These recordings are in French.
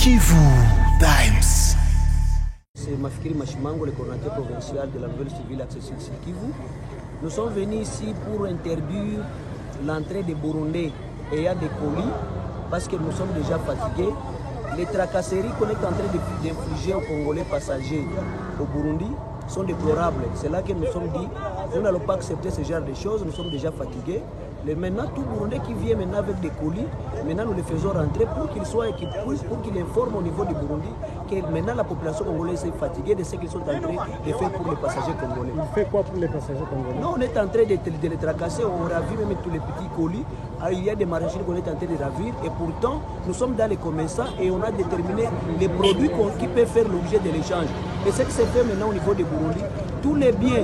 Kivu Times. C'est Mafikiri Mashimango, le coordinateur provincial de la nouvelle civile accessible sur Kivu. Nous sommes venus ici pour interdire l'entrée des Burundais ayant des colis parce que nous sommes déjà fatigués. Les tracasseries qu'on est en train d'infliger aux Congolais passagers au Burundi sont déplorables. C'est là que nous sommes dit, nous n'allons pas accepter ce genre de choses, nous sommes déjà fatigués. Maintenant, tout Burundais qui vient maintenant avec des colis, maintenant nous les faisons rentrer pour qu'ils soient équipés, pour qu'ils informent au niveau du Burundi que maintenant la population congolaise est fatiguée de ce qu'ils sont en train de faire pour les passagers congolais. Il fait quoi pour les passagers congolais? Non, on est en train de les tracasser, on ravit même tous les petits colis. Il y a des maraîchers qu'on est en train de ravir et pourtant nous sommes dans les commerçants et on a déterminé les produits qui peuvent faire l'objet de l'échange. Et ce qui se fait maintenant au niveau des Burundi, tous les biens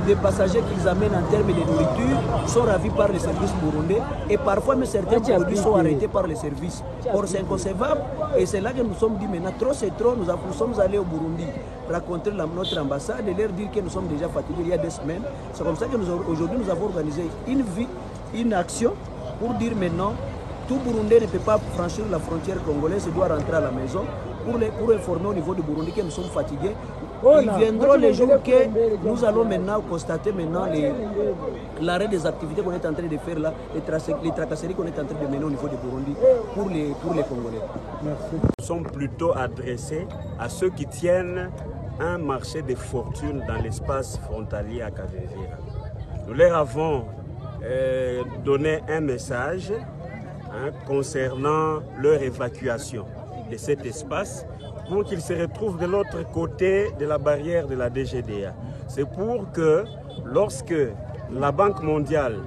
des passagers qu'ils amènent en termes de nourriture sont ravis par les services burundais et parfois même certains produits sont arrêtés par les services. Or c'est inconcevable et c'est là que nous sommes dit maintenant trop c'est trop, nous sommes allés au Burundi rencontrer notre ambassade et leur dire que nous sommes déjà fatigués il y a 2 semaines. C'est comme ça que aujourd'hui nous avons organisé une action pour dire maintenant tout Burundais ne peut pas franchir la frontière congolaise, il doit rentrer à la maison pour informer au niveau du Burundi que nous sommes fatigués. Ils viendront les jours que nous allons maintenant constater maintenant l'arrêt des activités qu'on est en train de faire là, les tracasseries qu'on est en train de mener au niveau du Burundi pour les Congolais. Merci. Nous sommes plutôt adressés à ceux qui tiennent un marché de fortune dans l'espace frontalier à Kavivira. Nous leur avons donné un message concernant leur évacuation de cet espace pour qu'ils se retrouvent de l'autre côté de la barrière de la DGDA. C'est pour que lorsque la Banque mondiale,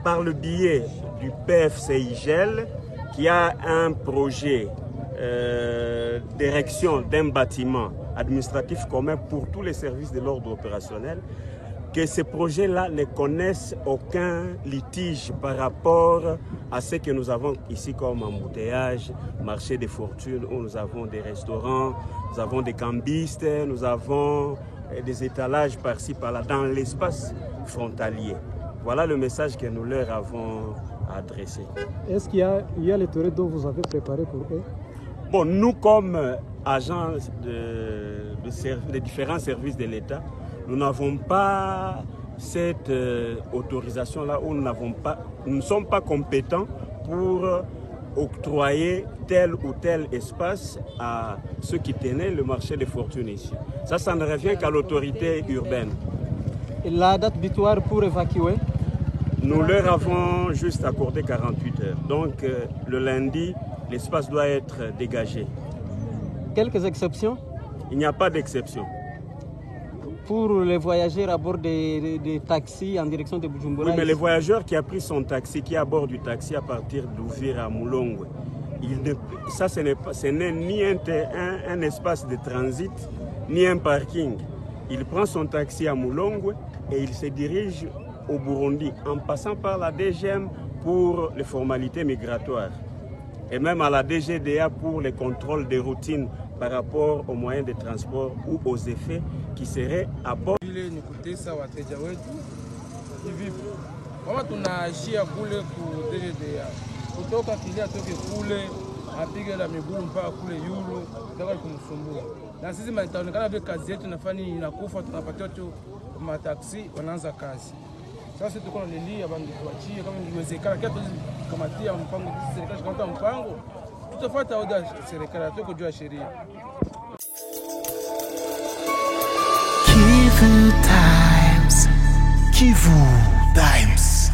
par le biais du PFCIGEL, qui a un projet d'érection d'un bâtiment administratif commun pour tous les services de l'ordre opérationnel, que ces projets-là ne connaissent aucun litige par rapport à ce que nous avons ici comme embouteillage, marché des fortunes, où nous avons des restaurants, nous avons des cambistes, nous avons des étalages par-ci, par-là, dans l'espace frontalier. Voilà le message que nous leur avons adressé. Est-ce qu'il y a les toilettes dont vous avez préparé pour eux? Bon, nous, comme agents de différents services de l'État, nous n'avons pas cette autorisation-là où nous ne sommes pas compétents pour octroyer tel ou tel espace à ceux qui tenaient le marché des fortunes ici. Ça ne revient qu'à l'autorité urbaine. Et la date butoir pour évacuer? Nous leur avons juste accordé 48 heures. Donc le lundi, l'espace doit être dégagé. Quelques exceptions? Il n'y a pas d'exception. Pour les voyageurs à bord des taxis en direction de Bujumbura? Oui, mais le voyageur qui a pris son taxi, qui est à bord du taxi à partir d'Uvira à Mulongwe, ce n'est ni un espace de transit, ni un parking. Il prend son taxi à Mulongwe et il se dirige au Burundi en passant par la DGM pour les formalités migratoires et même à la DGDA pour les contrôles de routine par rapport aux moyens de transport ou aux effets qui seraient à bord. Nikutesa wateja wetu hivi kama tunaashia kule ku DGDA kutoka kilia toke kule apige la miguu mpaka kule yulu nataka kumsumbua na sisi itaonekana vile kazi yetu inafanya inakufa, tunapatia tu mataksi wanaanza kazi. Sasa tuko na lilia bandu tuachie kama inawezekana kitu kamatia mpango serikali kama mpango tutafuata oda serikali tuko juu ya sheria. Kivu Times. Kivu Times.